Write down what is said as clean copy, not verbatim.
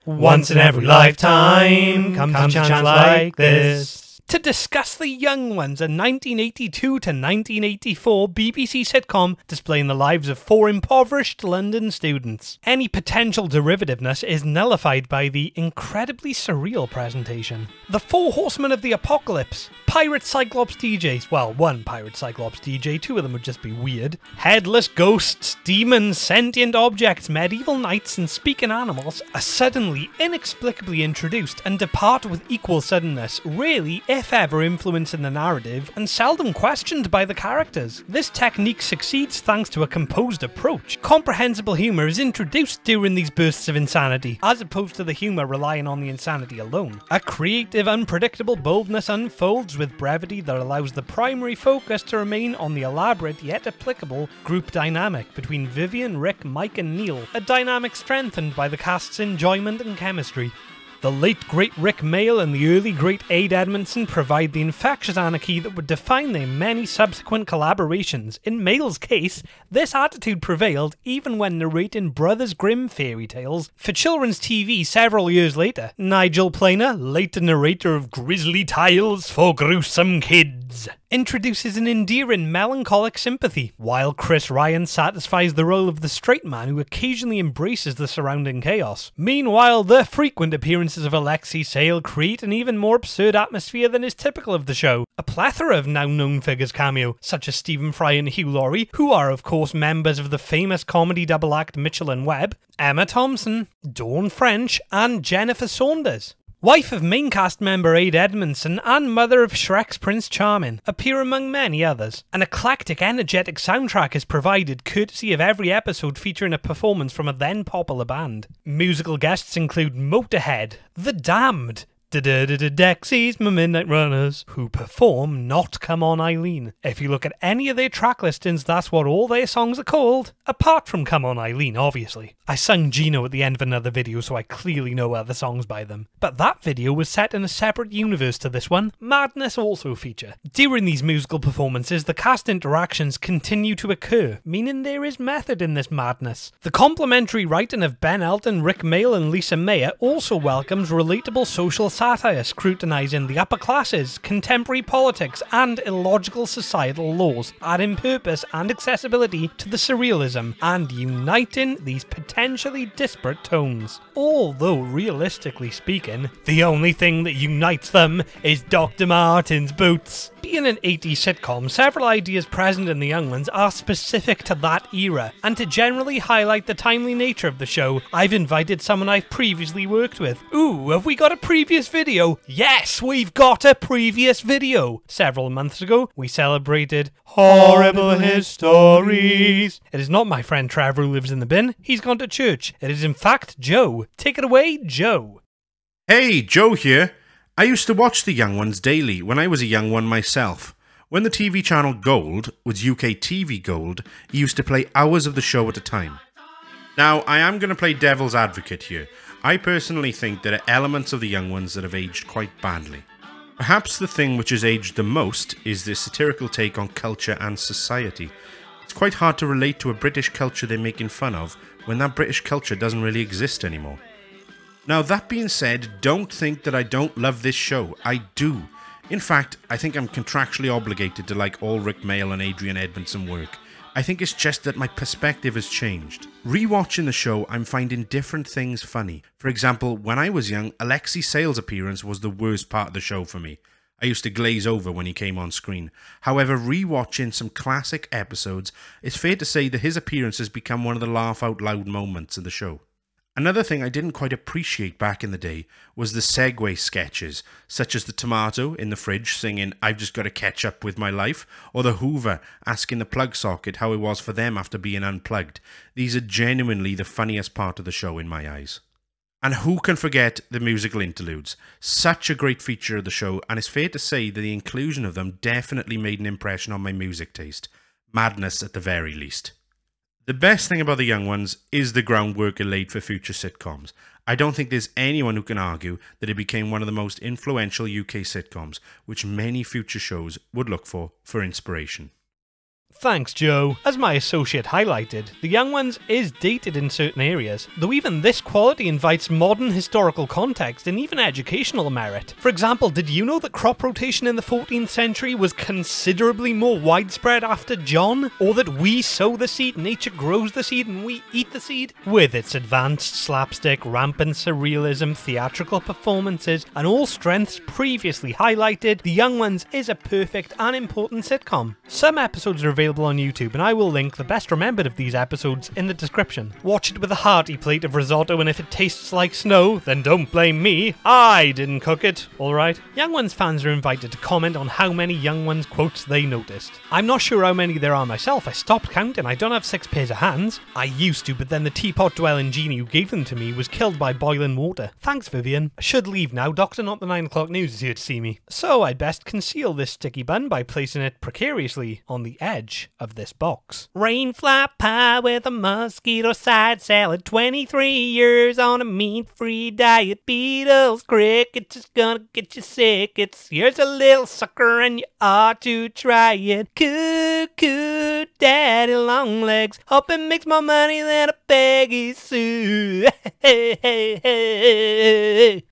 Once in every lifetime comes a chance like this. To discuss The Young Ones, a 1982 to 1984 BBC sitcom displaying the lives of four impoverished London students. Any potential derivativeness is nullified by the incredibly surreal presentation. The Four Horsemen of the Apocalypse. Pirate Cyclops DJs. Well, one Pirate Cyclops DJ, two of them would just be weird. Headless ghosts, demons, sentient objects, medieval knights, and speaking animals are suddenly, inexplicably introduced and depart with equal suddenness, really, if ever, influencing the narrative, and seldom questioned by the characters. This technique succeeds thanks to a composed approach. Comprehensible humour is introduced during these bursts of insanity, as opposed to the humour relying on the insanity alone. A creative, unpredictable boldness unfolds with brevity that allows the primary focus to remain on the elaborate yet applicable group dynamic between Vyvyan, Rick, Mike and Neil, a dynamic strengthened by the cast's enjoyment and chemistry. The late great Rick Mayall and the early great Edmondson provide the infectious anarchy that would define their many subsequent collaborations. In Mayall's case, this attitude prevailed even when narrating Brothers Grimm fairy tales for children's TV several years later. Nigel Planer, late narrator of Grisly Tales for Gruesome Kids, introduces an endearing melancholic sympathy, while Chris Ryan satisfies the role of the straight man who occasionally embraces the surrounding chaos. Meanwhile, the frequent appearances of Alexei Sayle create an even more absurd atmosphere than is typical of the show. A plethora of now-known figures cameo, such as Stephen Fry and Hugh Laurie, who are of course members of the famous comedy double act Mitchell and Webb, Emma Thompson, Dawn French, and Jennifer Saunders. Wife of main cast member Edmondson and mother of Shrek's Prince Charming appear among many others. An eclectic, energetic soundtrack is provided courtesy of every episode featuring a performance from a then popular band. Musical guests include Motorhead, The Damned, Dexys, My Midnight Runners, who perform Not Come On Eileen. If you look at any of their track listings, that's what all their songs are called, apart from Come On Eileen, obviously. I sung Gino at the end of another video, so I clearly know other songs by them. But that video was set in a separate universe to this one. Madness also feature. During these musical performances, the cast interactions continue to occur, meaning there is method in this madness. The complimentary writing of Ben Elton, Rick Mayall and Lisa Mayer also welcomes relatable social satire scrutinising the upper classes, contemporary politics and illogical societal laws, adding purpose and accessibility to the surrealism and uniting these potentially disparate tones. Although realistically speaking, the only thing that unites them is Dr. Martin's boots. Being an 80s sitcom, several ideas present in The Young Ones are specific to that era, and to generally highlight the timely nature of the show, I've invited someone I've previously worked with. Ooh, have we got a previous video? Yes, we've got a previous video! Several months ago, we celebrated Horrible Histories. It is not my friend Trevor who lives in the bin, he's gone to church. It is in fact Joe. Take it away, Joe. Hey, Joe here. I used to watch The Young Ones daily when I was a young one myself. When the TV channel Gold was UK TV Gold, he used to play hours of the show at a time. Now, I am going to play devil's advocate here. I personally think there are elements of The Young Ones that have aged quite badly. Perhaps the thing which has aged the most is the satirical take on culture and society. It's quite hard to relate to a British culture they're making fun of when that British culture doesn't really exist anymore. Now, that being said, don't think that I don't love this show. I do. In fact, I think I'm contractually obligated to like all Rick Mayall and Adrian Edmondson work. I think it's just that my perspective has changed. Rewatching the show, I'm finding different things funny. For example, when I was young, Alexei Sayle's appearance was the worst part of the show for me. I used to glaze over when he came on screen. However, rewatching some classic episodes, it's fair to say that his appearance has become one of the laugh-out-loud moments of the show. Another thing I didn't quite appreciate back in the day was the segue sketches, such as the tomato in the fridge singing "I've just got to catch up with my life," or the Hoover asking the plug socket how it was for them after being unplugged. These are genuinely the funniest part of the show in my eyes. And who can forget the musical interludes? Such a great feature of the show, and it's fair to say that the inclusion of them definitely made an impression on my music taste. Madness at the very least. The best thing about The Young Ones is the groundwork it laid for future sitcoms. I don't think there's anyone who can argue that it became one of the most influential UK sitcoms, which many future shows would look for inspiration. Thanks, Joe. As my associate highlighted, The Young Ones is dated in certain areas, though even this quality invites modern historical context and even educational merit. For example, did you know that crop rotation in the 14th century was considerably more widespread after John? Or that we sow the seed, nature grows the seed, and we eat the seed? With its advanced slapstick, rampant surrealism, theatrical performances, and all strengths previously highlighted, The Young Ones is a perfect and important sitcom. Some episodes are available on YouTube, and I will link the best remembered of these episodes in the description. Watch it with a hearty plate of risotto, and if it tastes like snow, then don't blame me. I didn't cook it, alright? Young Ones fans are invited to comment on how many Young Ones quotes they noticed. I'm not sure how many there are myself. I stopped counting. I don't have 6 pairs of hands. I used to, but then the teapot-dwelling genie who gave them to me was killed by boiling water. Thanks, Vyvyan. I should leave now. Doctor Not the 9 o'clock news is here to see me. So I'd best conceal this sticky bun by placing it precariously on the edge of this box. Rain fly pie with a mosquito side salad, 23 years on a meat-free diet, Beatles crickets is gonna get you sick, here's a little sucker and you ought to try it. Cuckoo, daddy long legs, hope it makes more money than a Peggy Sue. Hey, hey, hey.